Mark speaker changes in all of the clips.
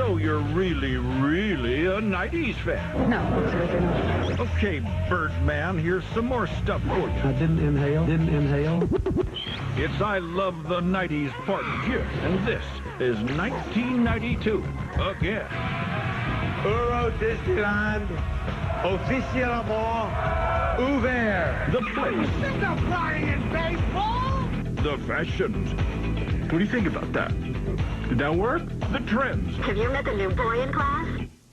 Speaker 1: So you're really, really a 90s fan?
Speaker 2: No, absolutely not.
Speaker 1: Okay, Birdman, here's some more stuff for you.
Speaker 2: I didn't inhale.
Speaker 1: It's I Love the 90s Part 2, and this is 1992 again.
Speaker 3: Euro Disneyland, officiellement ouvert.
Speaker 1: The place,
Speaker 3: There's no flying in baseball.
Speaker 1: the fashions. What do you think about that? Did that work? The trends,
Speaker 4: Have you met the new boy in class?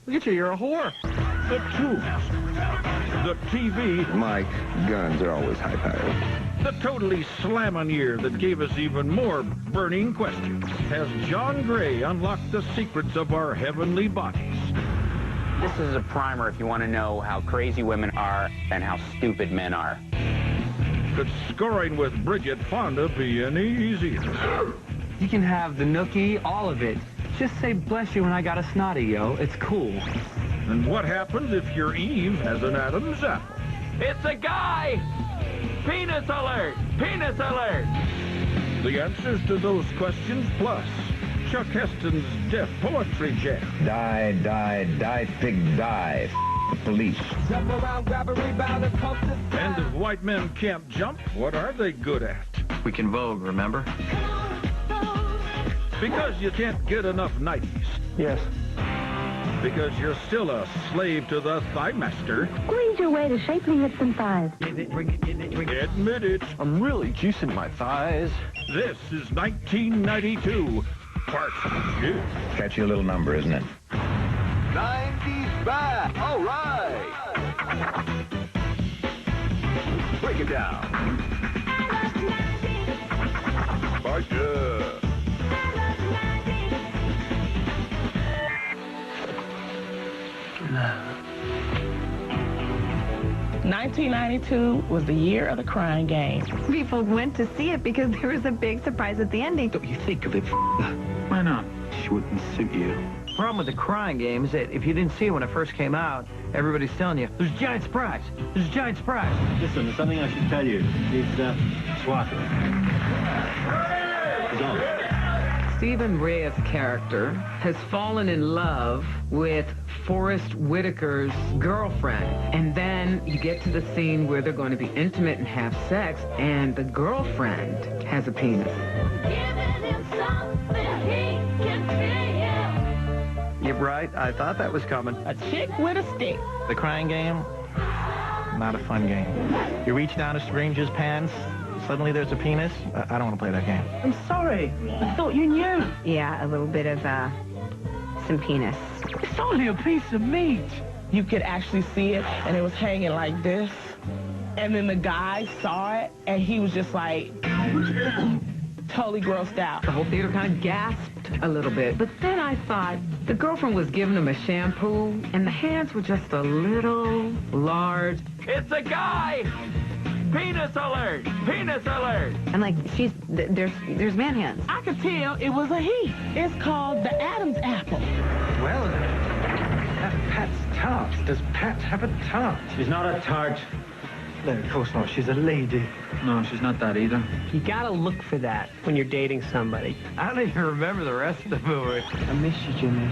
Speaker 3: Look at you, you're a whore.
Speaker 1: the tunes, the TV,
Speaker 5: My guns are always high-powered.
Speaker 1: the totally slammin' year that gave us even more burning questions. Has John Gray unlocked the secrets of our heavenly bodies?
Speaker 6: This is a primer if you want to know how crazy women are and how stupid men are.
Speaker 1: Could scoring with Bridget Fonda be any easier?
Speaker 7: You can have the nookie, all of it. Just say bless you when I got a snotty, yo. It's cool.
Speaker 1: And what happens if your Eve has an Adam's apple?
Speaker 6: It's a guy! Penis alert! Penis alert!
Speaker 1: The answers to those questions, plus Chuck Heston's Deaf Poetry Jam.
Speaker 5: Die, pig, die. The police.
Speaker 1: And if white men can't jump, what are they good at?
Speaker 7: We can vogue, remember?
Speaker 1: Because you can't get enough 90s.
Speaker 2: Yes.
Speaker 1: Because you're still a slave to the thigh master.
Speaker 4: Squeeze your way to shapely hips and thighs.
Speaker 1: Admit it.
Speaker 5: I'm really juicing my thighs.
Speaker 1: This is 1992, Part 2.
Speaker 5: Catchy little number, isn't it?
Speaker 3: 90s back. All right. Break it down. Fire.
Speaker 8: 1992 was the year of the Crying Game.
Speaker 9: People went to see it because there was a big surprise at the ending.
Speaker 7: Don't you think of it, Why not? She wouldn't suit you. The problem with the Crying Game is that if you didn't see it when it first came out, everybody's telling you, there's a giant surprise. There's a giant surprise.
Speaker 10: Listen, there's something I should tell you. It's Swather.
Speaker 7: Stephen Reyes' character has fallen in love with Forrest Whitaker's girlfriend. And then you get to the scene where they're going to be intimate and have sex, and the girlfriend has a penis. You're right. I thought that was coming.
Speaker 8: A chick with a stick.
Speaker 10: The Crying Game, not a fun game. You reach down a stranger's pants, suddenly there's a penis. I don't want to play that game.
Speaker 8: I'm sorry. I thought you knew.
Speaker 9: Yeah, a little bit of, some penis.
Speaker 8: It's only a piece of meat. You could actually see it, and it was hanging like this. And then the guy saw it, and he was just like, totally grossed out.
Speaker 7: The whole theater kind of gasped a little bit. But then I thought the girlfriend was giving him a shampoo, and the hands were just a little large.
Speaker 6: It's a guy! Penis alert! Penis alert!
Speaker 9: And like, there's man hands.
Speaker 8: I could tell it was a he. It's called the Adam's apple.
Speaker 10: Well, that Pat's tart. Does Pat have a tart? She's not a tart. No, of course not. She's a lady. No, she's not that either.
Speaker 2: You gotta look for that when you're dating somebody.
Speaker 7: I don't even remember the rest of the movie.
Speaker 2: I miss you, Jimmy.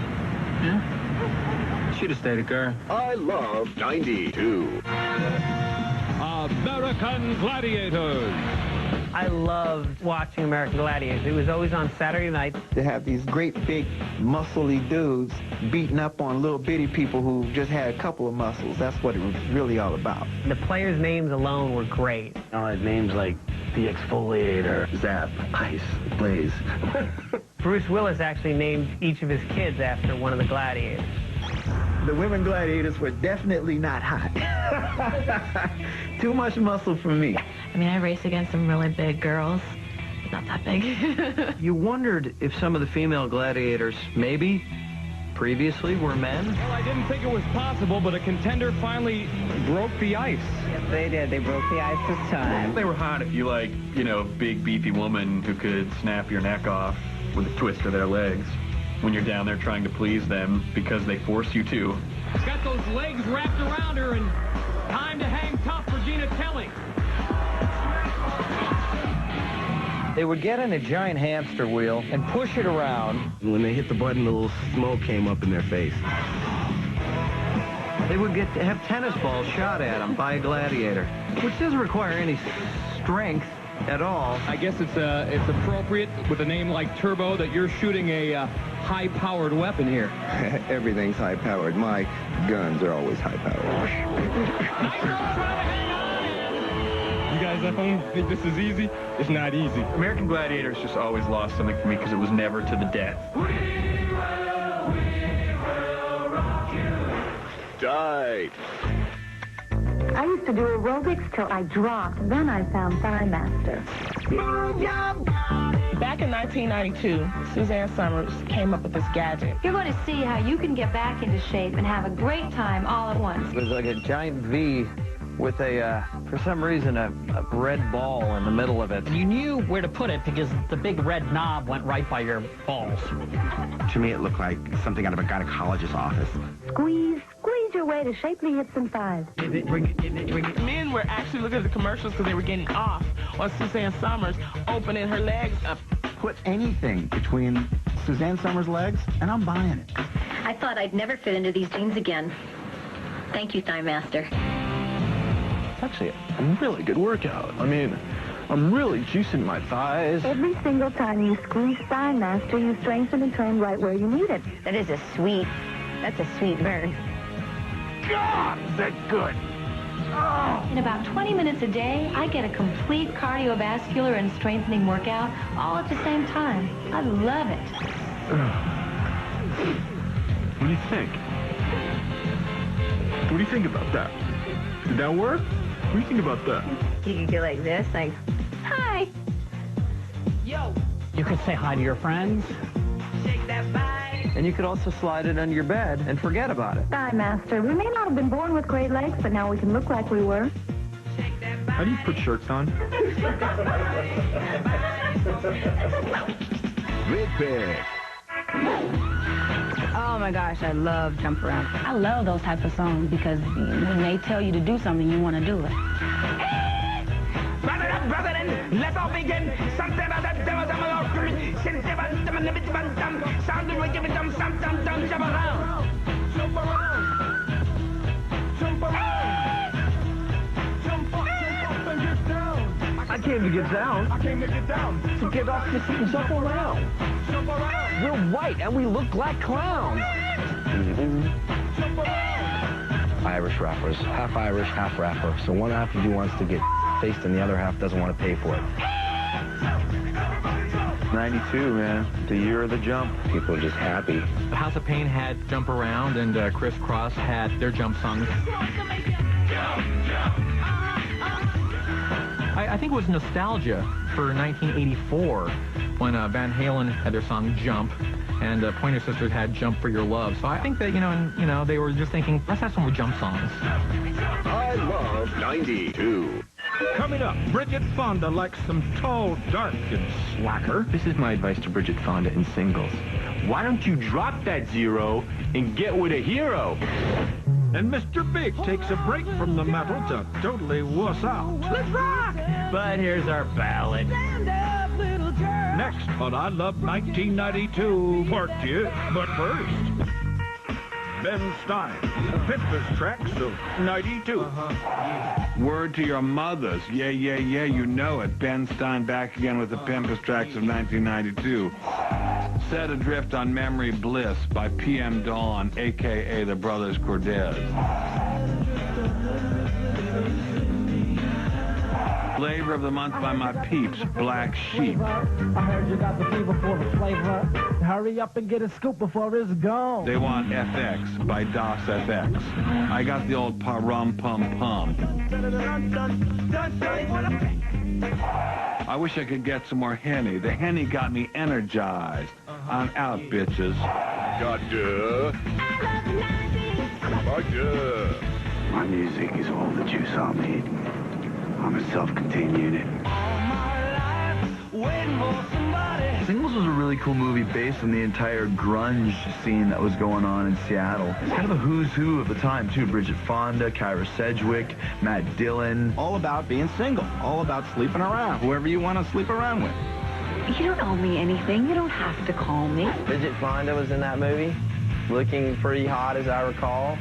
Speaker 10: Yeah? She'd have stayed a girl.
Speaker 3: I love 92.
Speaker 1: American Gladiators.
Speaker 2: I loved watching American Gladiators. It was always on Saturday night.
Speaker 11: To have these great, big, muscly dudes beating up on little bitty people who just had a couple of muscles. That's what it was really all about.
Speaker 2: The players' names alone were great.
Speaker 10: Names like the Exfoliator,
Speaker 5: Zap, Ice, Blaze.
Speaker 2: Bruce Willis actually named each of his kids after one of the gladiators.
Speaker 11: The women gladiators were definitely not hot. Too much muscle for me.
Speaker 4: I mean, I race against some really big girls. Not that big.
Speaker 7: You wondered if some of the female gladiators, maybe, previously were men?
Speaker 10: Well, I didn't think it was possible, but a contender finally broke the ice.
Speaker 7: Yes, they did. They broke the ice this time.
Speaker 10: They were hot if you like, big, beefy woman who could snap your neck off with a twist of their legs when you're down there trying to please them because they force you to.
Speaker 8: Got those legs wrapped around her, and time to hang tough for Gina Kelly.
Speaker 12: They would get in a giant hamster wheel and push it around.
Speaker 13: When they hit the button, a little smoke came up in their face.
Speaker 12: They would have tennis balls shot at them by a gladiator, which doesn't require any strength at all.
Speaker 14: I guess it's appropriate with a name like Turbo that you're shooting a high-powered weapon here.
Speaker 11: Everything's high-powered. My guns are always high-powered.
Speaker 10: You guys at home think this is easy? It's not easy.
Speaker 15: American Gladiators just always lost something for me because it was never to the death.
Speaker 3: Dive.
Speaker 16: I used to do aerobics till I dropped. Then I found Thigh Master.
Speaker 8: Back in 1992, Suzanne Summers came up with this gadget.
Speaker 9: You're going to see how you can get back into shape and have a great time all at once.
Speaker 12: It was like a giant V with for some reason, a red ball in the middle of it.
Speaker 17: You knew where to put it because the big red knob went right by your balls.
Speaker 5: To me, it looked like something out of a gynecologist's office.
Speaker 16: Squeeze your way to shapely hips and thighs.
Speaker 8: Men were actually looking at the commercials because they were getting off on Suzanne Summers opening her legs up.
Speaker 5: Put anything between Suzanne Summers' legs, and I'm buying it.
Speaker 16: I thought I'd never fit into these jeans again. Thank you, Thigh Master.
Speaker 13: It's actually a really good workout. I mean, I'm really juicing my thighs.
Speaker 16: Every single time you squeeze Thigh Master, you strengthen and train right where you need it. That's a sweet burn.
Speaker 3: God, is that good?
Speaker 9: In about 20 minutes a day, I get a complete cardiovascular and strengthening workout all at the same time. I love it.
Speaker 13: What do you think? What do you think about that? Did that work? What do you think about that?
Speaker 16: You can go like this, like, hi.
Speaker 8: Yo.
Speaker 17: You could say hi to your friends.
Speaker 8: Shake that body.
Speaker 12: And you could also slide it under your bed and forget about it.
Speaker 16: Thigh Master, we may not have been born with great legs, but now we can look like we were.
Speaker 13: How do you put shirts on?
Speaker 3: Big Bear.
Speaker 18: Oh my gosh, I love Jump Around. I love those types of songs because when they tell you to do something, you want to do it.
Speaker 10: Brethren, let's all begin. Something about that devil, sounding like give it jump around. Jump around. Jump around. Jump around. Jump up and get down.
Speaker 13: I came to get down.
Speaker 10: I came to get down.
Speaker 13: To get off the seat and jump around.
Speaker 10: Jump around.
Speaker 13: We're white and we look like clowns.
Speaker 10: Jump around.
Speaker 5: Irish rappers, half Irish, half rapper. So one half of you wants to get faced and the other half doesn't want to pay for it.
Speaker 13: 92, man. The year of the jump.
Speaker 5: People are just happy.
Speaker 14: The House of Pain had Jump Around, and Criss Cross had their jump songs. I think it was nostalgia for 1984 when Van Halen had their song Jump, and Pointer Sisters had Jump for Your Love. So I think that, they were just thinking, let's have some more jump songs.
Speaker 3: I love 92.
Speaker 1: Coming up, Bridget Fonda likes them tall, dark, and slacker.
Speaker 13: This is my advice to Bridget Fonda in singles. Why don't you drop that zero and get with a hero?
Speaker 1: And Mr. Big takes a break from the metal to totally wuss out.
Speaker 8: Let's rock!
Speaker 17: But here's our ballad.
Speaker 8: Stand up, little girl.
Speaker 1: Next on I Love 1992, Part 2. But first, Ben Stein, Pimpers Tracks of 92.
Speaker 19: Word to your mothers. Yeah, you know it. Ben Stein back again with the Pimpers Tracks of 1992. Set adrift on Memory Bliss by PM Dawn, a.k.a. the Brothers Cortez. Flavor of the Month by my peeps, Black Sheep.
Speaker 10: I heard you got the fever for the flavor. Hurry up and get a scoop before it's gone.
Speaker 19: They want FX by DOS FX. I got the old pa-rum pum pum. I wish I could get some more Henny. The Henny got me energized. I'm out, bitches.
Speaker 3: Got duh.
Speaker 5: My music is all the juice I'll need. I'm a self-contained unit.
Speaker 20: Singles was a really cool movie based on the entire grunge scene that was going on in Seattle. It's kind of a who's who of the time, too. Bridget Fonda, Kyra Sedgwick, Matt Dillon.
Speaker 5: All about being single. All about sleeping around. Whoever you want to sleep around with.
Speaker 16: You don't owe me anything. You don't have to call me.
Speaker 21: Bridget Fonda was in that movie, looking pretty hot as I recall.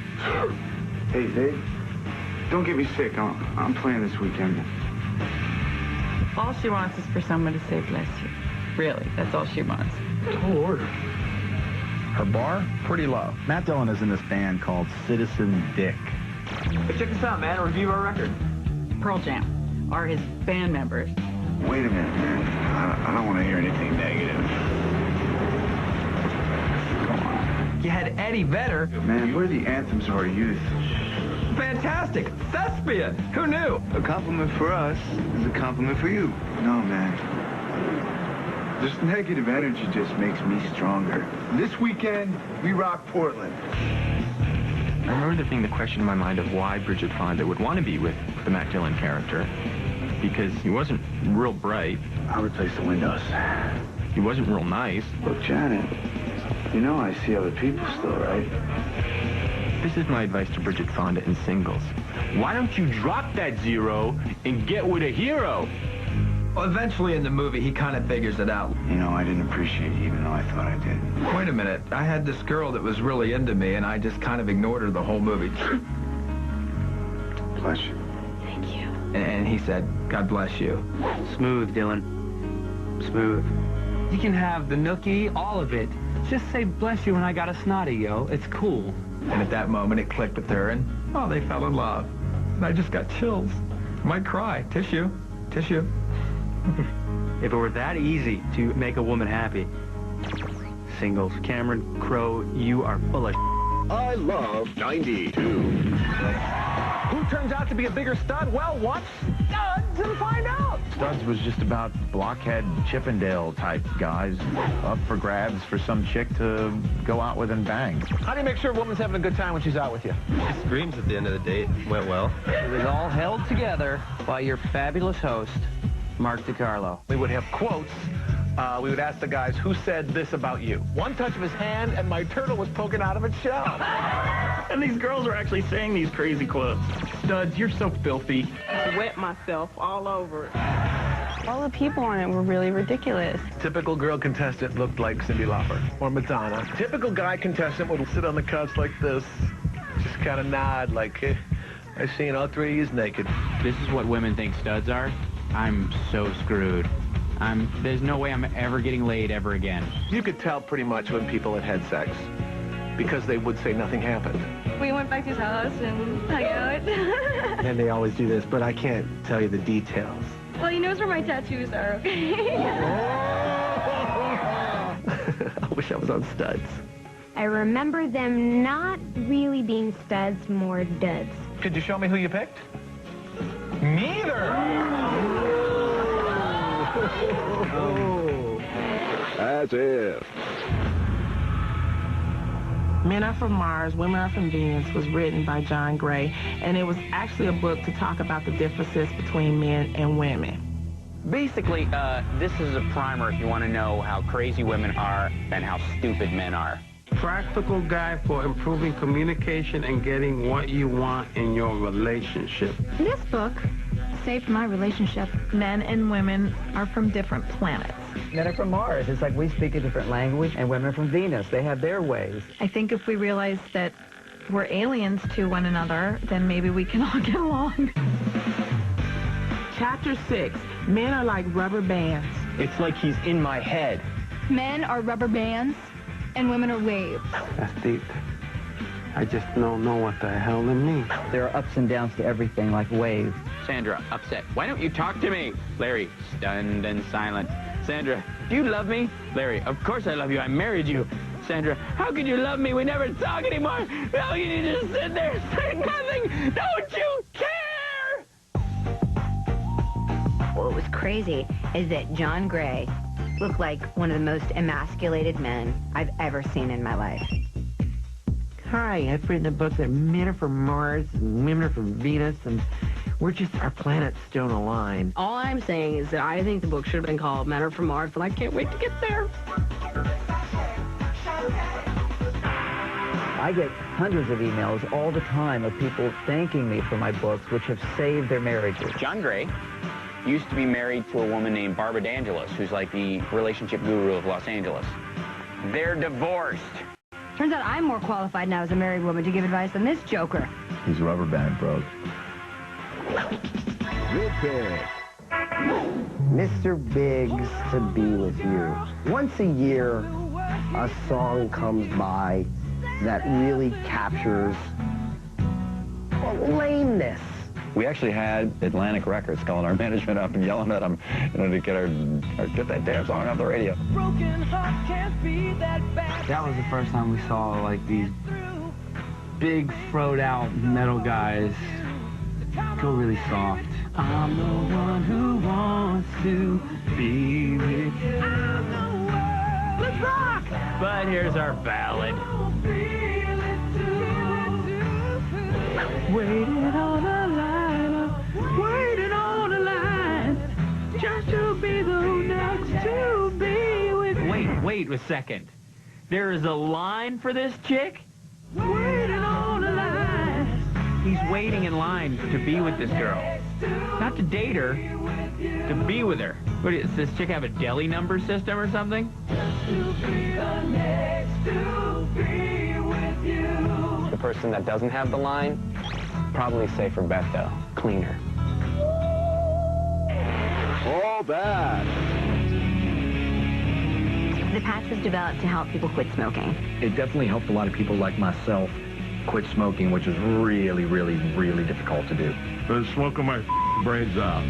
Speaker 5: Hey, babe, don't get me sick. I'm playing this weekend.
Speaker 22: All she wants is for someone to say bless you. Really, that's all she wants.
Speaker 5: Tall order.
Speaker 23: Her bar, pretty low. Matt Dillon is in this band called Citizen Dick.
Speaker 12: Hey, check this out, man. A review of our record.
Speaker 22: Pearl Jam are his band members.
Speaker 5: Wait a minute, man. I don't want to hear anything negative. Come on.
Speaker 12: You had Eddie Vedder.
Speaker 5: Man, we're the anthems of our youth.
Speaker 12: Fantastic. Thespian. Who knew?
Speaker 5: A compliment for us is a compliment for you. No, man. This negative energy just makes me stronger. This weekend, we rock Portland.
Speaker 15: I remember there being the question in my mind of why Bridget Fonda would want to be with the Matt Dillon character. Because he wasn't real bright.
Speaker 5: I'll replace the windows.
Speaker 15: He wasn't real nice.
Speaker 5: Look, Janet, you know I see other people still, right?
Speaker 15: This is my advice to Bridget Fonda in singles. Why don't you drop that zero and get with a hero?
Speaker 12: Well, eventually in the movie, he kind of figures it out.
Speaker 5: You know, I didn't appreciate you, even though I thought I did.
Speaker 12: Wait a minute. I had this girl that was really into me, and I just kind of ignored her the whole movie.
Speaker 5: Bless you.
Speaker 16: Thank you.
Speaker 12: And he said, God bless you.
Speaker 21: Smooth, Dylan. Smooth.
Speaker 2: You can have the nookie, all of it. Just say bless you when I got a snotty, yo. It's cool.
Speaker 12: And at that moment, it clicked with her, and, oh, they fell in love. And I just got chills. Might cry. Tissue. Tissue.
Speaker 21: If it were that easy to make a woman happy. Singles. Cameron Crowe, you are full of
Speaker 3: I love 92.
Speaker 13: Who turns out to be a bigger stud? Well, watch Studs and find out.
Speaker 11: Studs was just about blockhead Chippendale type guys up for grabs for some chick to go out with and bang.
Speaker 13: How do you make sure a woman's having a good time when she's out with you?
Speaker 21: She screams at the end of the date. Went well. It was all held together by your fabulous host, Mark DiCarlo.
Speaker 13: We would have quotes. We would ask the guys, who said this about you? One touch of his hand, and my turtle was poking out of its shell.
Speaker 10: And these girls are actually saying these crazy quotes. Studs, you're so filthy.
Speaker 8: I wet myself all over it.
Speaker 4: All the people on it were really ridiculous.
Speaker 13: Typical girl contestant looked like Cyndi Lauper or Madonna. Typical guy contestant would sit on the couch like this, just kind of nod like, I've seen all three of yous naked.
Speaker 6: This is what women think studs are. I'm so screwed. There's no way I'm ever getting laid ever again.
Speaker 13: You could tell pretty much when people had sex because they would say nothing happened.
Speaker 4: We went back to his house and hung out.
Speaker 13: And they always do this, but I can't tell you the details.
Speaker 4: Well, he knows where my tattoos are, okay?
Speaker 13: I wish I was on Studs.
Speaker 24: I remember them not really being studs, more duds.
Speaker 13: Could you show me who you picked? Neither!
Speaker 3: As if.
Speaker 8: Men Are From Mars, Women Are From Venus was written by John Gray, and it was actually a book to talk about the differences between men and women.
Speaker 6: Basically, this is a primer if you want to know how crazy women are and how stupid men are.
Speaker 25: Practical guide for improving communication and getting what you want in your relationship.
Speaker 4: This book saved my relationship. Men and women are from different planets.
Speaker 26: Men are from Mars. It's like we speak a different language, and women are from Venus. They have their ways.
Speaker 4: I think if we realize that we're aliens to one another, then maybe we can all get along.
Speaker 8: Chapter 6, Men Are Like Rubber Bands.
Speaker 21: It's like he's in my head.
Speaker 4: Men are rubber bands, and women are waves.
Speaker 25: That's deep. I just don't know what the hell it means.
Speaker 26: There are ups and downs to everything, like waves.
Speaker 6: Sandra, upset. Why don't you talk to me? Larry, stunned and silent. Sandra, do you love me? Larry, of course I love you. I married you. Sandra, how can you love me? We never talk anymore. How can you just sit there and say nothing? Don't you care?
Speaker 24: What was crazy is that John Gray looked like one of the most emasculated men I've ever seen in my life.
Speaker 27: Hi, I've written a book that men are from Mars and women are from Venus, and our planets don't align.
Speaker 28: All I'm saying is that I think the book should have been called Men Are From Mars, and I can't wait to get there.
Speaker 26: I get hundreds of emails all the time of people thanking me for my books, which have saved their marriages.
Speaker 6: John Gray used to be married to a woman named Barbara DeAngelis, who's like the relationship guru of Los Angeles. They're divorced.
Speaker 16: Turns out I'm more qualified now as a married woman to give advice than this joker.
Speaker 23: His rubber band broke.
Speaker 3: Good pick.
Speaker 1: Mr. Biggs, To Be With You. Once a year, a song comes by that really captures lameness.
Speaker 7: We actually had Atlantic Records calling our management up and yelling at them, to get that damn song off the radio.
Speaker 10: Broken heart can't be that bad.
Speaker 2: That was the first time we saw like these big throwed out metal guys go really soft. I'm the one who wants to be with you. I'm the one. Let's rock! But here's our ballad. Waiting on a line, waiting on a line, just to be the next to be with you. Wait a second. There is a line for this chick? Waiting on a line. He's waiting in line to be with this girl. Not to date her, to be with her. What, does this chick have a deli number system or something?
Speaker 6: The person that doesn't have the line, probably safer bet though. Cleaner.
Speaker 3: All that.
Speaker 24: The patch was developed to help people quit smoking.
Speaker 23: It definitely helped a lot of people like myself quit smoking, which is really, really, really difficult to do.
Speaker 25: Been smoking my brains out.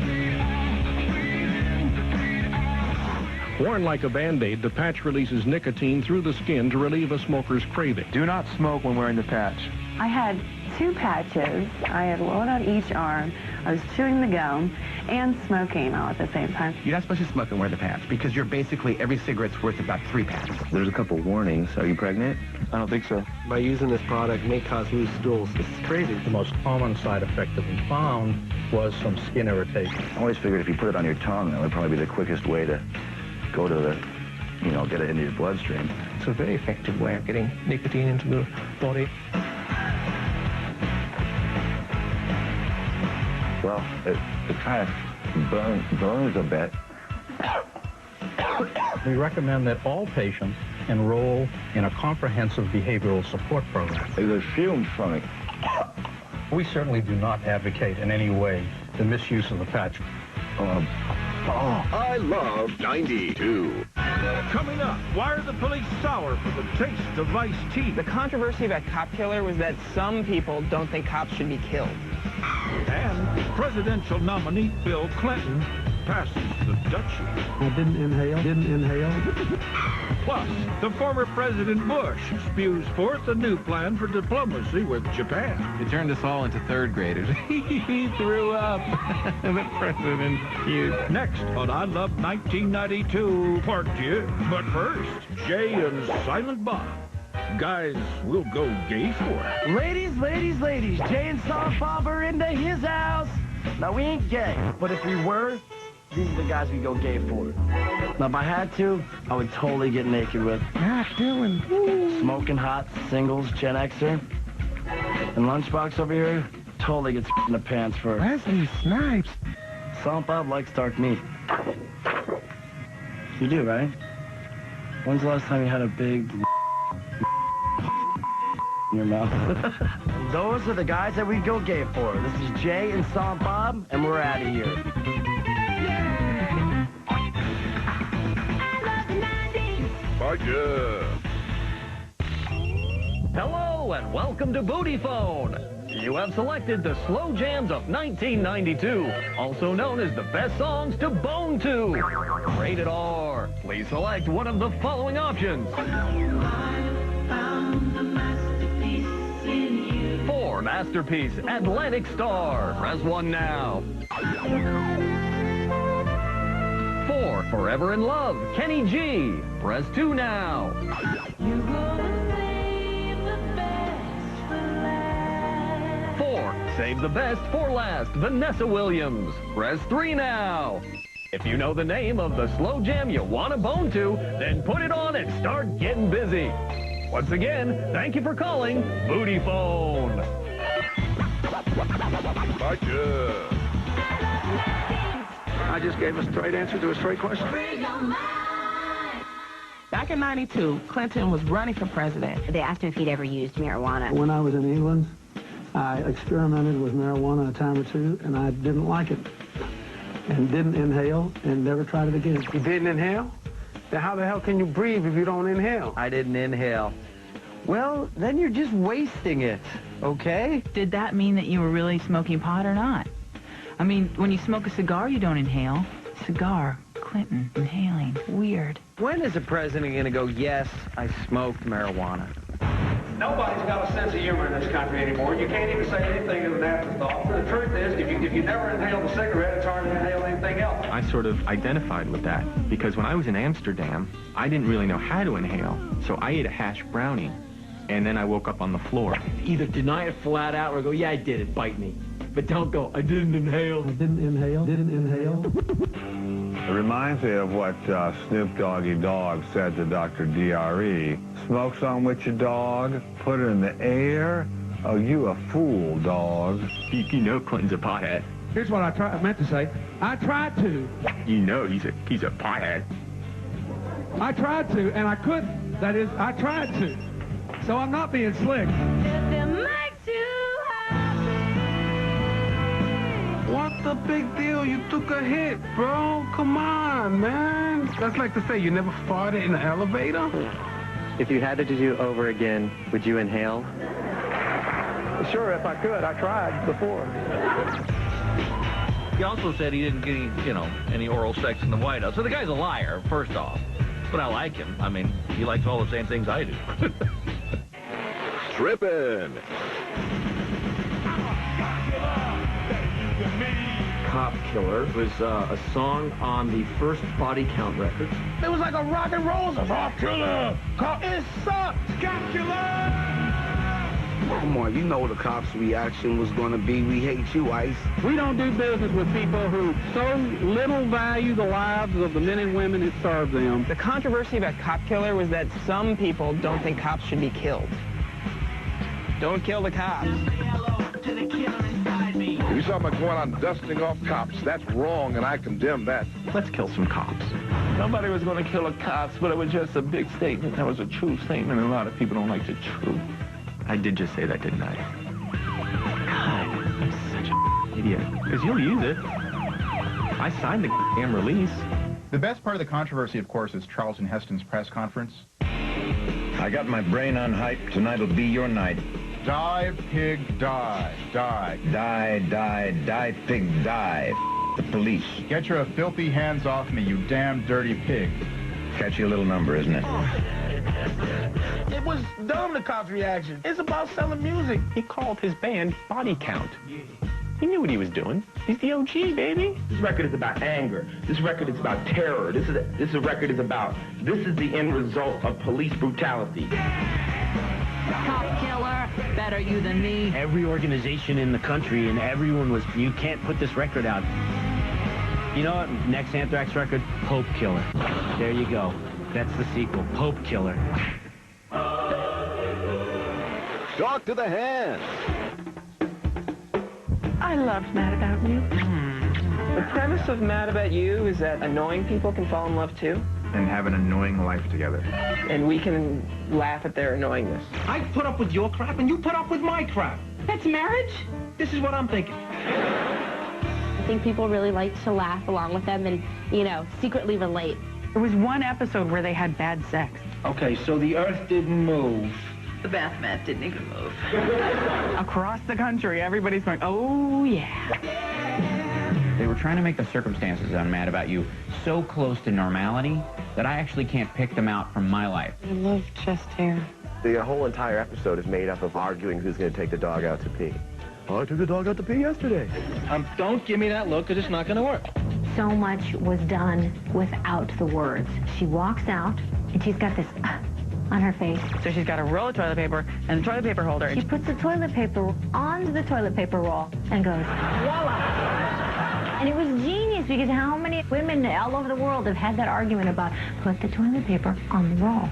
Speaker 13: Worn like a Band-Aid, the patch releases nicotine through the skin to relieve a smoker's craving.
Speaker 11: Do not smoke when wearing the patch.
Speaker 9: I had 2 patches. I had one on each arm. I was chewing the gum and smoking all at the same time.
Speaker 14: You're not supposed to smoke and wear the patch because you're basically every cigarette's worth about 3 packs.
Speaker 7: There's a couple warnings. Are you pregnant?
Speaker 11: I don't think so.
Speaker 17: By using this product may cause loose stools. This is crazy.
Speaker 23: The most common side effect that we found was some skin irritation.
Speaker 7: I always figured if you put it on your tongue, that would probably be the quickest way to go to the, get it into your bloodstream.
Speaker 13: It's a very effective way of getting nicotine into the body.
Speaker 7: Well, it kind of burns a bit.
Speaker 23: We recommend that all patients enroll in a comprehensive behavioral support program.
Speaker 7: There's fumes from it.
Speaker 23: We certainly do not advocate in any way the misuse of the patch.
Speaker 3: I love 92.
Speaker 25: Coming up, why are the police sour for the taste of iced tea?
Speaker 8: The controversy about Cop Killer was that some people don't think cops should be killed.
Speaker 25: And presidential nominee Bill Clinton passes the duchy.
Speaker 23: I didn't inhale.
Speaker 25: Plus, the former President Bush spews forth a new plan for diplomacy with Japan.
Speaker 6: It turned us all into third graders. He threw up. The president puked.
Speaker 25: Next on I Love 1992, Part 2. But first, Jay and Silent Bob. Guys, we'll go gay for it.
Speaker 1: Ladies, Jay and Silent Bob are into his house. Now, we ain't gay, but if we were, these are the guys we go gay for. Now, if I had to, I would totally get naked with.
Speaker 10: Not doing.
Speaker 1: Smoking hot, singles, Gen Xer. And Lunchbox over here totally gets in the pants for.
Speaker 10: Wesley Snipes.
Speaker 1: Silent Bob likes dark meat. You do, right? When's the last time you had a big in your mouth? Those are the guys that we go gay for. This is Jay and Silent Bob, and we're out of here.
Speaker 18: Hello and welcome to Booty Phone. You have selected the slow jams of 1992, also known as the best songs to bone to. Rated R. Please select one of the following options. 4, Masterpiece, Atlantic Star. Press 1 now. 4, Forever in Love, Kenny G. Press 2 now. 4, Save the Best for Last, Vanessa Williams. Press 3 now. If you know the name of the slow jam you want to bone to, then put it on and start getting busy. Once again, thank you for calling Booty Phone.
Speaker 10: I just gave a straight answer to a straight question.
Speaker 8: Back in '92, Clinton was running for president.
Speaker 24: They asked him if he'd ever used marijuana.
Speaker 4: When I was in England, I experimented with marijuana a time or two, and I didn't like it. And didn't inhale, and never tried it again.
Speaker 10: You didn't inhale? Then how the hell can you breathe if you don't inhale?
Speaker 27: I didn't inhale. Well, then you're just wasting it, okay?
Speaker 5: Did that mean that you were really smoking pot or not? I mean, when you smoke a cigar, you don't inhale. Cigar, Clinton, inhaling, weird.
Speaker 27: When is the president going to go, yes, I smoked marijuana?
Speaker 13: Nobody's got a sense of humor in this country anymore. You can't even say anything as an afterthought. But the truth is, if you never inhaled a cigarette, it's hard to inhale anything else.
Speaker 12: I sort of identified with that because when I was in Amsterdam, I didn't really know how to inhale. So I ate a hash brownie, and then I woke up on the floor.
Speaker 2: Either deny it flat out or go, yeah, I did it, bite me. But don't go, I didn't inhale.
Speaker 4: I didn't inhale, didn't inhale.
Speaker 3: It reminds me of what Snoop Doggy Dogg said to Dr. D.R.E. Smoke some with your dog, put it in the air. Oh, you a fool, dog.
Speaker 12: You know Clinton's a pothead.
Speaker 10: Here's what I meant to say. I tried to.
Speaker 12: You know he's a pothead.
Speaker 10: I tried to, and I couldn't. That is, I tried to. So I'm not being slick. What the big deal? You took a hit, bro. Come on, man. That's like to say you never farted in the elevator?
Speaker 17: If you had to do over again, would you inhale?
Speaker 10: Sure, if I could. I tried before.
Speaker 15: He also said he didn't get any oral sex in the White House. So the guy's a liar, first off. But I like him. I mean, he likes all the same things I do.
Speaker 3: Trippin'.
Speaker 2: Cop Killer was a song on the first Body Count record.
Speaker 10: It was like a rock and roll song. Cop Killer. It sucks. Cop Killer.
Speaker 19: Come on, you know the cops' reaction was going to be, we hate you, Ice.
Speaker 10: We don't do business with people who so little value the lives of the men and women who serve them.
Speaker 8: The controversy about Cop Killer was that some people don't think cops should be killed. Don't kill the cops.
Speaker 3: If you're talking about going on dusting off cops, that's wrong, and I condemn that.
Speaker 12: Let's kill some cops.
Speaker 13: Nobody was going to kill the cops, but it was just a big statement. That was a true statement, and a lot of people don't like the truth.
Speaker 12: I did just say that, didn't I? God, I'm such a idiot. Because you'll use it. I signed the damn release.
Speaker 20: The best part of the controversy, of course, is Charlton Heston's press conference.
Speaker 7: I got my brain on hype. Tonight'll be your night.
Speaker 20: Die, pig, die. Die.
Speaker 7: Die, die, die, pig, die. The police.
Speaker 20: Get your filthy hands off me, you damn dirty pig.
Speaker 7: Catchy little number, isn't it?
Speaker 10: It was dumb, the cops' reaction. It's about selling music.
Speaker 12: He called his band Body Count. He knew what he was doing. He's the OG, baby.
Speaker 21: This record is about anger. This record is about terror. This record is about, this is the end result of police brutality.
Speaker 5: Cop Killer, better you than me.
Speaker 1: Every organization in the country and everyone was, you can't put this record out. You know what? Next Anthrax record, Pope Killer. There you go. That's the sequel, Pope Killer.
Speaker 3: Talk to the hands.
Speaker 8: I loved Mad About You. The premise of Mad About You is that annoying people can fall in love too.
Speaker 20: And have an annoying life together.
Speaker 8: And we can laugh at their annoyingness.
Speaker 10: I put up with your crap and you put up with my crap.
Speaker 8: That's marriage?
Speaker 10: This is what I'm thinking.
Speaker 16: I think people really like to laugh along with them and, secretly relate.
Speaker 5: There was one episode where they had bad sex.
Speaker 10: Okay, so the earth didn't move.
Speaker 5: The bath mat didn't even move. Across the country, everybody's going, oh, yeah.
Speaker 26: They were trying to make the circumstances on Mad About You so close to normality that I actually can't pick them out from my life.
Speaker 8: I love chest hair.
Speaker 3: The whole entire episode is made up of arguing who's going to take the dog out to pee. I took the dog out to pee yesterday.
Speaker 2: Don't give me that look, because it's not going to work.
Speaker 16: So much was done without the words. She walks out, and she's got this on her face.
Speaker 5: So she's got a roll of toilet paper and a toilet paper holder.
Speaker 16: She puts the toilet paper onto the toilet paper roll and goes, voila! And it was genius, because how many women all over the world have had that argument about put the toilet paper on the roll?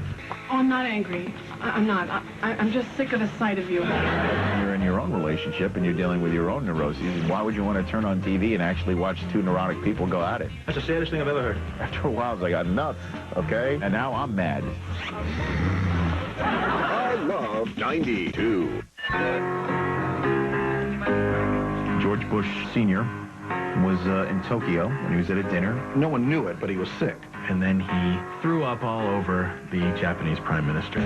Speaker 28: Oh, I'm not angry. I'm not. I'm just sick of the sight of you.
Speaker 7: You're in your your own relationship and you're dealing with your own neuroses. Why would you want to turn on TV and actually watch two neurotic people go at it?
Speaker 12: That's the saddest thing I've ever heard.
Speaker 7: After a while, I was like, enough, okay? And now I'm mad.
Speaker 6: I love 92.
Speaker 12: George Bush Sr. was in Tokyo when he was at a dinner. No one knew it, but he was sick. And then he threw up all over the Japanese Prime Minister.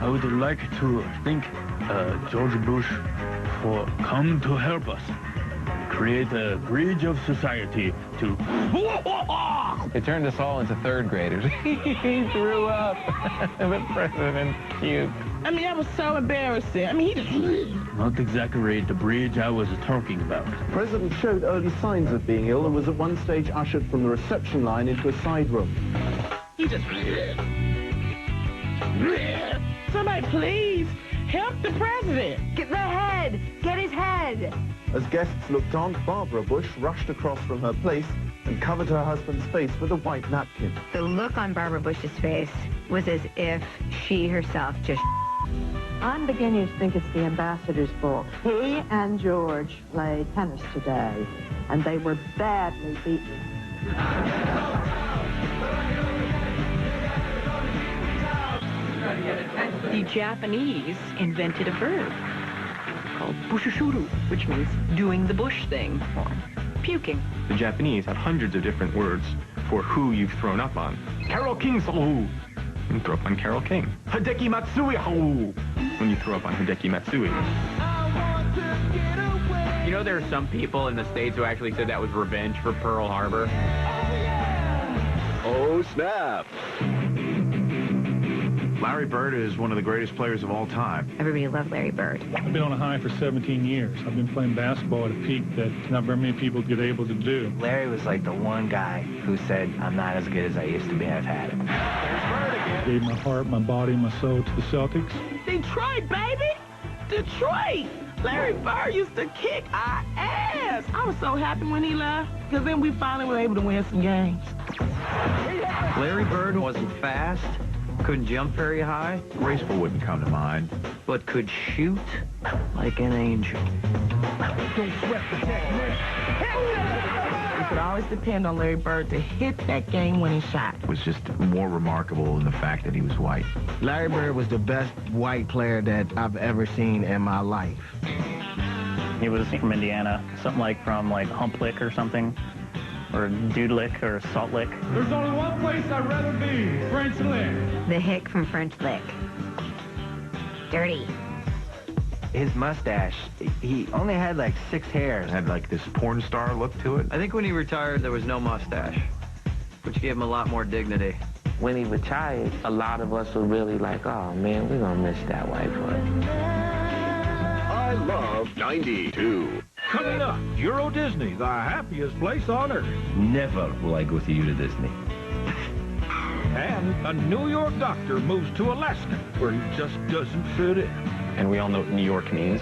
Speaker 9: I would like to thank George Bush for come to help us create a bridge of society to...
Speaker 11: It turned us all into third graders. He threw up. The president puked.
Speaker 8: I mean, that was so embarrassing. I mean, he just...
Speaker 9: Not exaggerate the bridge I was talking about.
Speaker 14: The president showed early signs of being ill and was at one stage ushered from the reception line into a side room.
Speaker 8: He just... Somebody please help the president.
Speaker 24: Get the head. Get his head.
Speaker 14: As guests looked on, Barbara Bush rushed across from her place and covered her husband's face with a white napkin.
Speaker 24: The look on Barbara Bush's face was as if she herself just...
Speaker 18: I'm beginning to think it's the ambassador's fault. He and George played tennis today, and they were badly beaten.
Speaker 5: The Japanese invented a verb called bushishuru, which means doing the bush thing, or puking.
Speaker 12: The Japanese have hundreds of different words for who you've thrown up on. Carole King Salu. You throw up on Carole King. Hideki Matsui Haru. When you throw up on Hideki Matsui.
Speaker 2: You know, there are some people in the States who actually said that was revenge for Pearl Harbor.
Speaker 6: Oh, snap.
Speaker 22: Larry Bird is one of the greatest players of all time.
Speaker 24: Everybody loved Larry Bird.
Speaker 9: I've been on a high for 17 years. I've been playing basketball at a peak that not very many people get able to do.
Speaker 1: Larry was like the one guy who said, I'm not as good as I used to be. I've had it.
Speaker 9: I gave my heart, my body, my soul to the Celtics.
Speaker 8: Detroit, baby! Detroit! Larry Bird used to kick our ass. I was so happy when he left, because then we finally were able to win some games.
Speaker 23: Larry Bird wasn't fast, couldn't jump very high.
Speaker 7: Graceful wouldn't come to mind.
Speaker 23: But could shoot like an angel.
Speaker 8: Don't sweat the technique. You could always depend on Larry Bird to hit that game-winning shot.
Speaker 7: It was just more remarkable than the fact that he was white.
Speaker 1: Larry Bird was the best white player that I've ever seen in my life.
Speaker 25: He was from Indiana, something like from Hump Lick or something, or Dude Lick or Salt Lick.
Speaker 10: There's only one place I'd rather be, French Lick.
Speaker 24: The hick from French Lick. Dirty.
Speaker 1: His mustache, he only had like 6 hairs.
Speaker 7: It had like this porn star look to it.
Speaker 23: I think when he retired, there was no mustache, which gave him a lot more dignity.
Speaker 29: When he retired, a lot of us were really like, oh man, we're gonna miss that white foot.
Speaker 6: I love 92.
Speaker 10: Coming up, Euro Disney, the happiest place on earth.
Speaker 30: Never will I go to you to Disney.
Speaker 10: And a New York doctor moves to Alaska, where he just doesn't fit in.
Speaker 12: And we all know what New York means.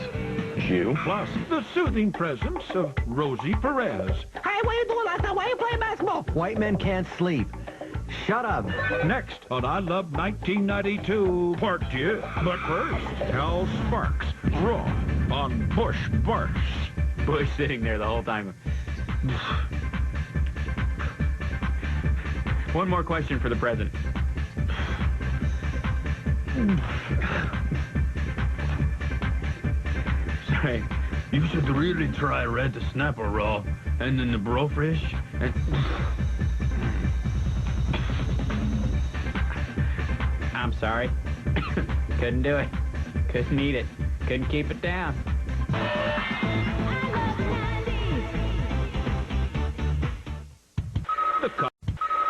Speaker 12: Jew.
Speaker 10: Plus, the soothing presence of Rosie Perez.
Speaker 8: Hey, what are you doing last night? Why are you playing basketball?
Speaker 1: White men can't sleep. Shut up.
Speaker 10: Next on I Love 1992, Part 2. But first, Hal Sparks, raw on Bush Barks.
Speaker 2: Bush sitting there the whole time. One more question for the president.
Speaker 9: Say, you should really try red snapper raw, and then the blowfish.
Speaker 2: I'm sorry. Couldn't do it. Couldn't eat it. Couldn't keep it down.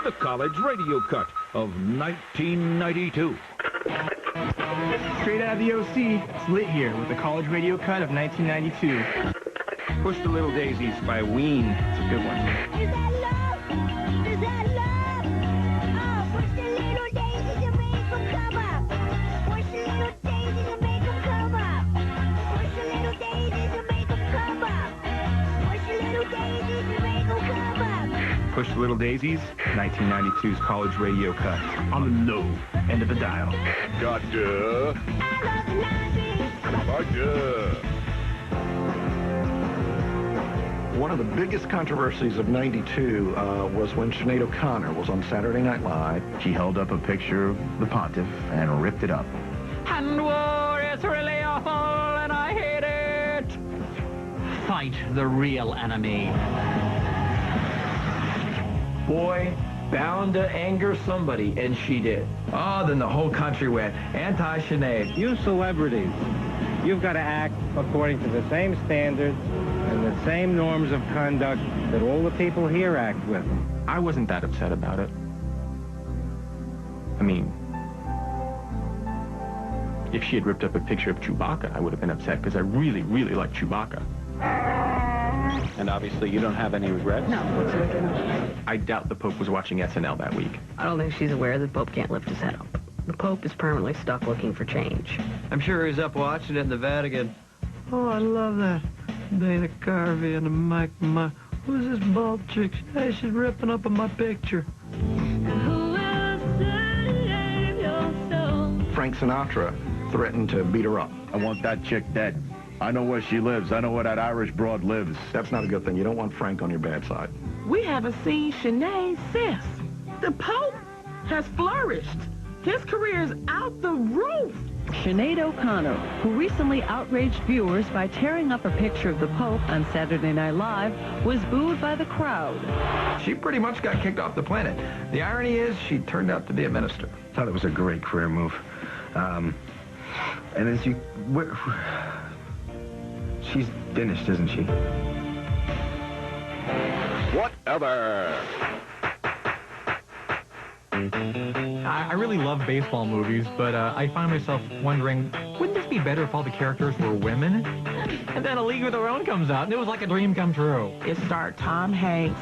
Speaker 10: The college radio cut of 1992.
Speaker 31: Straight out of the OC, it's lit here with the college radio cut of 1992.
Speaker 12: Push the Little Daisies by Ween. It's a good one.
Speaker 31: Push the Little Daisies, 1992's college radio cut. On the low end of the dial.
Speaker 6: Got Deux. By Deux.
Speaker 12: One of the biggest controversies of '92 was when Sinead O'Connor was on Saturday Night Live. She held up a picture of the pontiff and ripped it up.
Speaker 2: And war is really awful, and I hate it. Fight the real enemy.
Speaker 23: Boy, bound to anger somebody, and she did. Oh, then the whole country went anti-Sinead.
Speaker 3: You celebrities, you've got to act according to the same standards and the same norms of conduct that all the people here act with.
Speaker 31: I wasn't that upset about it. I mean, if she had ripped up a picture of Chewbacca, I would have been upset because I really, really like Chewbacca. And obviously, you don't have any regrets?
Speaker 28: No, whatsoever, no.
Speaker 31: I doubt the Pope was watching SNL that week.
Speaker 28: I don't think she's aware the Pope can't lift his head up. The Pope is permanently stuck looking for change.
Speaker 23: I'm sure he was up watching it in the Vatican. Oh, I love that. Dana Carvey and Mike. Who's this bald chick? Hey, she's ripping up on my picture.
Speaker 12: Frank Sinatra threatened to beat her up.
Speaker 4: I want that chick dead. I know where she lives. I know where that Irish broad lives.
Speaker 12: That's not a good thing. You don't want Frank on your bad side.
Speaker 8: We haven't seen Sinead since. The Pope has flourished. His career is out the roof.
Speaker 13: Sinead O'Connor, who recently outraged viewers by tearing up a picture of the Pope on Saturday Night Live, was booed by the crowd.
Speaker 23: She pretty much got kicked off the planet. The irony is she turned out to be a minister.
Speaker 3: Thought it was a great career move. And as you... She's finished, isn't she?
Speaker 6: Whatever.
Speaker 15: I really love baseball movies, but I find myself wondering, wouldn't this be better if all the characters were women? And then A League of Their Own comes out, and it was like a dream come true.
Speaker 8: It starred Tom Hanks,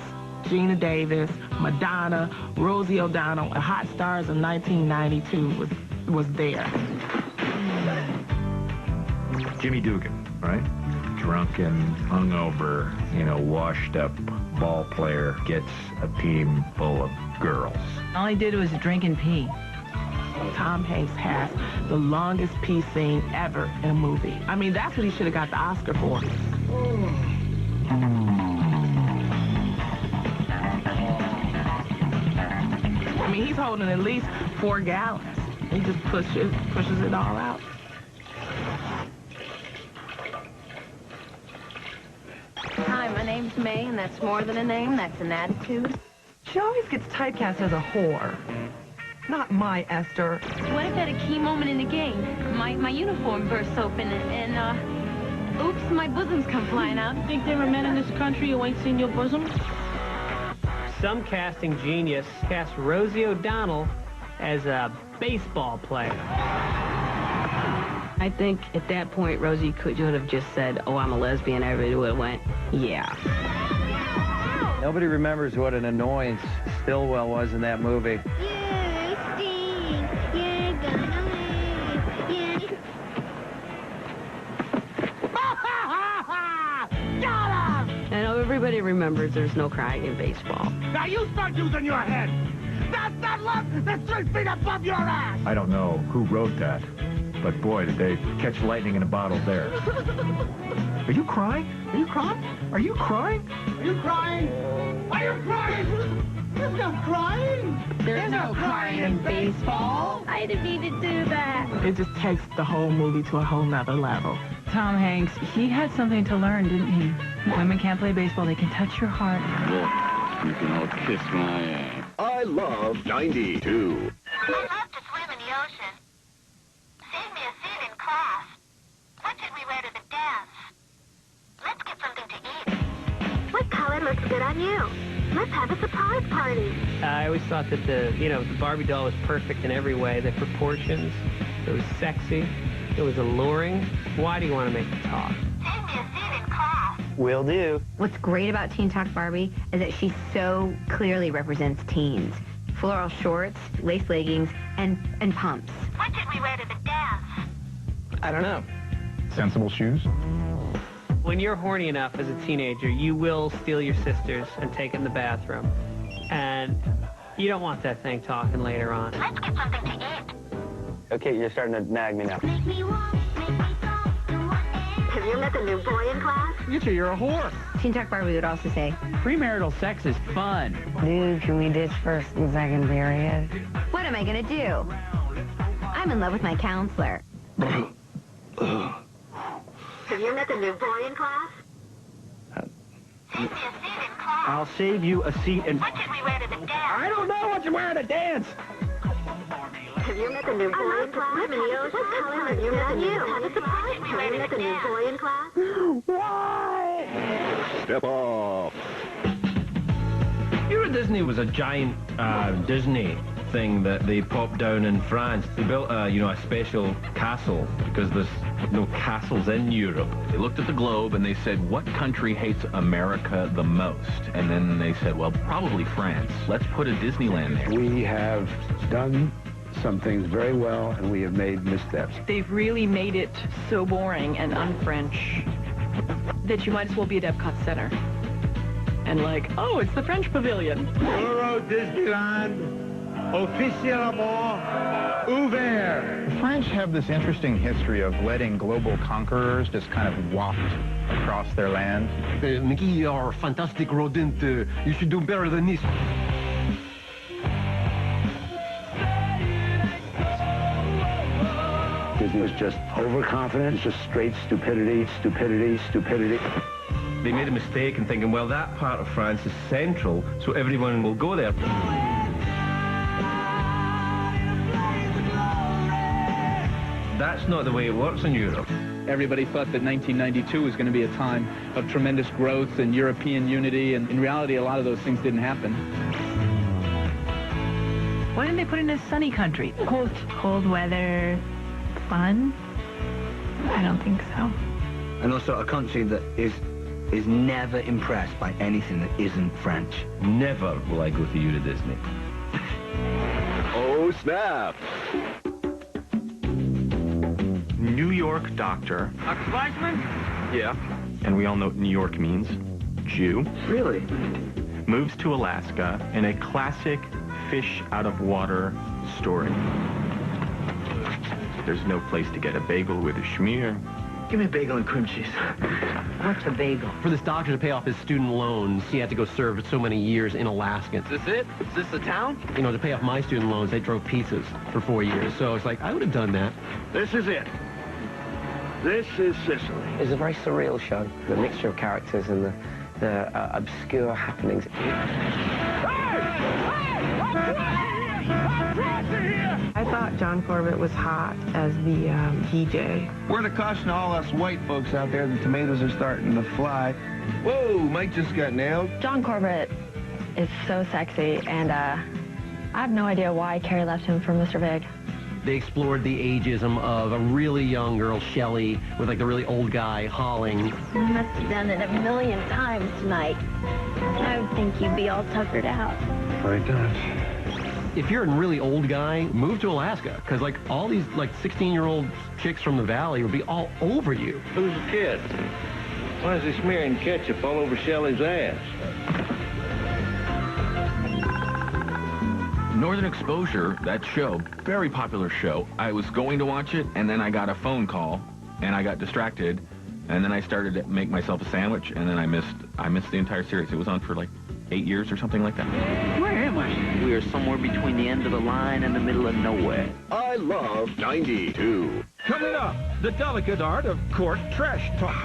Speaker 8: Gina Davis, Madonna, Rosie O'Donnell, and Hot Stars in 1992 was there.
Speaker 12: Jimmy Dugan, right? Drunken, hungover, washed up ball player gets a team full of girls.
Speaker 5: All he did was drink and pee.
Speaker 8: Tom Hanks has the longest pee scene ever in a movie. I mean, that's what he should have got the Oscar for. I mean, he's holding at least 4 gallons. He just pushes it all out.
Speaker 24: Hi, my name's May, and that's more than a name. That's an attitude.
Speaker 16: She always gets typecast as a whore. Not my Esther.
Speaker 24: What if at a key moment in the game, my uniform bursts open and oops, my bosoms come flying out?
Speaker 28: Think there are men in this country who ain't seen your bosoms? Some casting genius cast Rosie O'Donnell as a baseball player. I think at that point, Rosie could have just said, oh, I'm a lesbian. Everybody would have went, yeah.
Speaker 23: Nobody remembers what an annoyance Stillwell was in that movie.
Speaker 28: I know everybody remembers there's no crying in baseball.
Speaker 10: Now you start using your head. That's not love. That's 3 feet above your ass.
Speaker 12: I don't know who wrote that, but boy, did they catch lightning in a bottle there. Are you crying? Are you crying? Are you crying?
Speaker 10: Are you crying? Are you crying? There's no crying.
Speaker 24: There's no crying in baseball. I didn't mean to do that.
Speaker 8: It just takes the whole movie to a whole nother level.
Speaker 5: Tom Hanks, he had something to learn, didn't he? Women can't play baseball. They can touch your heart.
Speaker 6: Look, you can all kiss my ass. I love 92.
Speaker 17: I love to swim in the ocean. Save me a seat in class. What should we wear to the dance? Let's get something to eat. What color looks good on you? Let's have a surprise party.
Speaker 28: I always thought that the Barbie doll was perfect in every way. The proportions, it was sexy, it was alluring. Why do you want to make it talk?
Speaker 17: Save me a seat in class.
Speaker 24: Will do. What's great about Teen Talk Barbie is that she so clearly represents teens. Floral shorts, lace leggings, and pumps.
Speaker 17: What should we wear to the dance?
Speaker 28: I don't know.
Speaker 12: Sensible shoes?
Speaker 28: When you're horny enough as a teenager, you will steal your sisters and take it in the bathroom. And you don't want that thing talking later on.
Speaker 17: Let's get something to eat.
Speaker 1: Okay, you're starting to nag me now.
Speaker 17: Make me walk, make me talk, do whatever. Have you met the new boy in class?
Speaker 1: You're a whore.
Speaker 24: Teen Talk Barbie would also say,
Speaker 2: Premarital sex is fun.
Speaker 24: dude, can we ditch first and second period? What am I gonna do? I'm in love with my counselor.
Speaker 17: Have you met the new boy in class? Save me a seat in class.
Speaker 1: I'll save you a seat in...
Speaker 17: What should we wear to the dance?
Speaker 1: I don't know what to wear to dance.
Speaker 17: Have you met the new boy in class? What color have you met the new boy in class? Have you met the new boy in class?
Speaker 1: Why?
Speaker 6: Step off.
Speaker 31: Euro Disney was a giant Disney thing that they popped down in France. They built a special castle because there's no castles in Europe.
Speaker 12: They looked at the globe and they said, what country hates America the most? And then they said, well, probably France. Let's put a Disneyland there.
Speaker 7: We have done some things very well, and we have made missteps.
Speaker 16: They've really made it so boring and un-French that you might as well be at Epcot Center. And like, oh, it's the French Pavilion.
Speaker 10: Euro Disneyland, officiellement ouvert.
Speaker 11: The French have this interesting history of letting global conquerors just kind of waft across their land.
Speaker 10: Mickey, you're a fantastic rodent. You should do better than this.
Speaker 7: Disney was just overconfident. It's just straight stupidity, stupidity, stupidity.
Speaker 31: They made a mistake in thinking, well, that part of France is central, so everyone will go there. That's not the way it works in Europe.
Speaker 14: Everybody thought that 1992 was going to be a time of tremendous growth and European unity, and in reality, a lot of those things didn't happen.
Speaker 5: Why didn't they put it in a sunny country? Cold weather, fun? I don't think so.
Speaker 18: And also a country that is never impressed by anything that isn't French.
Speaker 31: Never will I go with you to Disney.
Speaker 6: Oh, snap.
Speaker 12: New York doctor.
Speaker 2: Dr. Fleischman?
Speaker 12: Yeah. And we all know what New York means. Jew.
Speaker 1: Really?
Speaker 12: Moves to Alaska in a classic fish out of water story. There's no place to get a bagel with a schmear.
Speaker 1: Give me a bagel and cream cheese.
Speaker 24: What's a bagel?
Speaker 31: For this doctor to pay off his student loans, he had to go serve so many years in Alaska.
Speaker 2: Is this it? Is this the town?
Speaker 31: You know, to pay off my student loans, they drove pizzas for 4 years. So it's like, I would have done that.
Speaker 6: This is it. This is Sicily.
Speaker 29: It's a very surreal show. The mixture of characters and the obscure happenings.
Speaker 8: I thought John Corbett was hot as the DJ.
Speaker 10: We're to caution all us white folks out there, the tomatoes are starting to fly. Whoa, Mike just got nailed.
Speaker 19: John Corbett is so sexy, and I have no idea why Carrie left him for Mr. Big.
Speaker 31: They explored the ageism of a really young girl, Shelley, with like the really old guy, Holling.
Speaker 19: You must have done it a million times tonight. I would think you'd be all tuckered out.
Speaker 7: Right done.
Speaker 31: If you're a really old guy, move to Alaska, because like all these like 16-year-old chicks from the valley would be all over you.
Speaker 10: Who's the kid? Why is he smearing ketchup all over Shelley's ass?
Speaker 12: Northern Exposure, that show, very popular show. I was going to watch it, and then I got a phone call, and I got distracted, and then I started to make myself a sandwich, and then I missed the entire series. It was on for like 8 years or something like that.
Speaker 2: Where am I? We are somewhere between the end of the line and the middle of nowhere.
Speaker 6: I love 92.
Speaker 10: Coming up, the delicate art of court trash talk.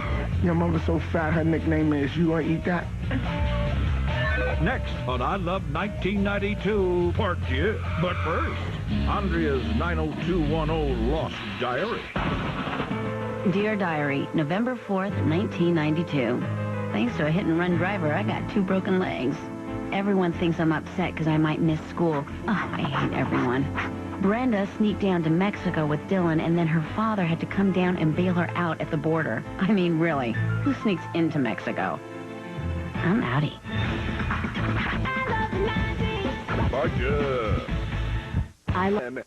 Speaker 20: Your mother's so fat, her nickname is You Wanna Eat That?
Speaker 10: Next on I Love 1992, Part 2. But first, Andrea's 90210 Lost Diary.
Speaker 24: Dear Diary, November 4th, 1992. Thanks to a hit-and-run driver, I got 2 broken legs. Everyone thinks I'm upset because I might miss school. I hate everyone. Brenda sneaked down to Mexico with Dylan, and then her father had to come down and bail her out at the border. I mean, really, who sneaks into Mexico? I'm outie.
Speaker 6: Gotcha.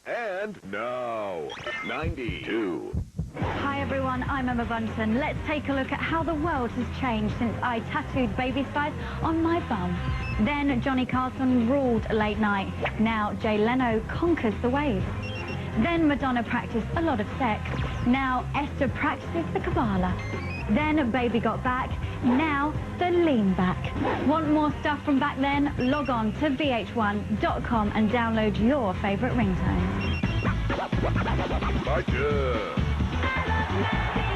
Speaker 6: And now, 92.
Speaker 3: Hi everyone, I'm Emma Bunton. Let's take a look at how the world has changed since I tattooed baby spice on my bum. Then Johnny Carson ruled late night. Now Jay Leno conquers the waves. Then Madonna practiced a lot of sex. Now Esther practices the Kabbalah. Then Baby got back. Now the lean back. Want more stuff from back then? Log on to vh1.com and download your favourite ringtones.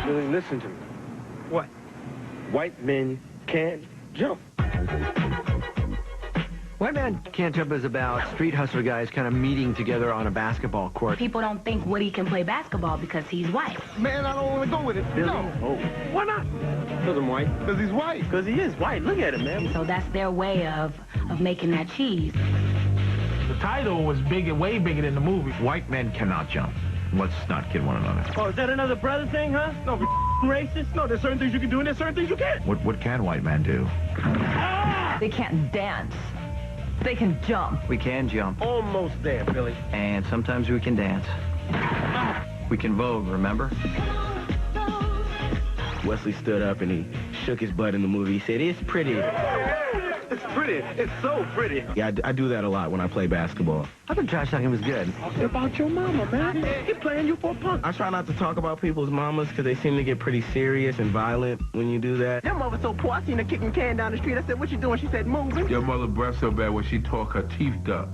Speaker 1: Really, listen to me. What? White men can't jump.
Speaker 18: White Man Can't Jump is about street hustler guys kind of meeting together on a basketball court.
Speaker 4: People don't think Woody can play basketball because he's white.
Speaker 20: Man, I don't want to go with it.
Speaker 18: Billy?
Speaker 20: No.
Speaker 1: Oh. Why not? Because I'm white.
Speaker 20: Because he's white.
Speaker 1: Because he is white. Look at him, man.
Speaker 4: So that's their way of making that cheese.
Speaker 10: The title was bigger, way bigger than the movie.
Speaker 11: White men cannot jump. Let's not kid one another.
Speaker 1: Oh, is that another brother thing, huh? No, be racist. No, there's certain things you can do and there's certain things you can't.
Speaker 11: What can white men do?
Speaker 5: They can't dance. They can jump.
Speaker 18: We can jump.
Speaker 1: Almost there, Billy.
Speaker 18: And sometimes we can dance. We can vogue, remember?
Speaker 1: Wesley stood up and he shook his butt in the movie. He said, "It's pretty." It's pretty. It's so pretty. Yeah, I do that a lot when I play basketball.
Speaker 18: I thought trash talking was good.
Speaker 1: Talk about your mama, man. He playing you for a punk. I try not to talk about people's mamas because they seem to get pretty serious and violent when you do that.
Speaker 20: Your mother so poor, I seen her kicking can down the street. I said, what you doing? She said, moving.
Speaker 10: Your mother breath so bad when she talk, her teeth duck.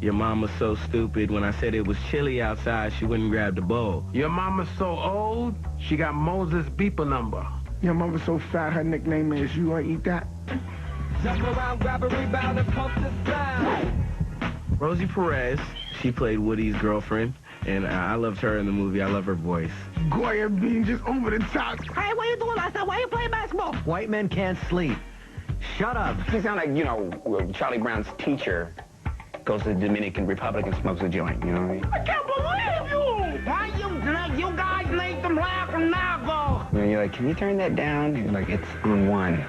Speaker 1: Your mama's so stupid. When I said it was chilly outside, she wouldn't grab the bowl.
Speaker 10: Your mama's so old, she got Moses' beeper number.
Speaker 20: Your mother's so fat, her nickname is You Wanna Eat That?
Speaker 23: Jump around, grab a rebound, and pump the sound.
Speaker 1: Rosie Perez, she played Woody's girlfriend, and I loved her in the movie. I love her voice.
Speaker 20: Goya being just over the top.
Speaker 8: Hey, what you doing last night? Why you playing basketball?
Speaker 18: White men can't sleep. Shut up.
Speaker 6: You sound like, you know, Charlie Brown's teacher goes to the Dominican Republic and smokes a joint, you know what I mean?
Speaker 20: I can't believe you! Why you guys make them laugh and now go?
Speaker 6: And you're like, can you turn that down? You're like, it's on one.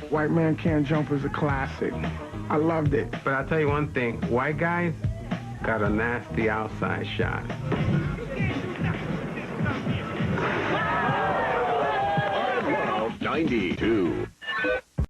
Speaker 20: White Man Can't Jump is a classic. I loved it.
Speaker 10: But I'll tell you one thing, white guys got a nasty outside shot.
Speaker 6: 92.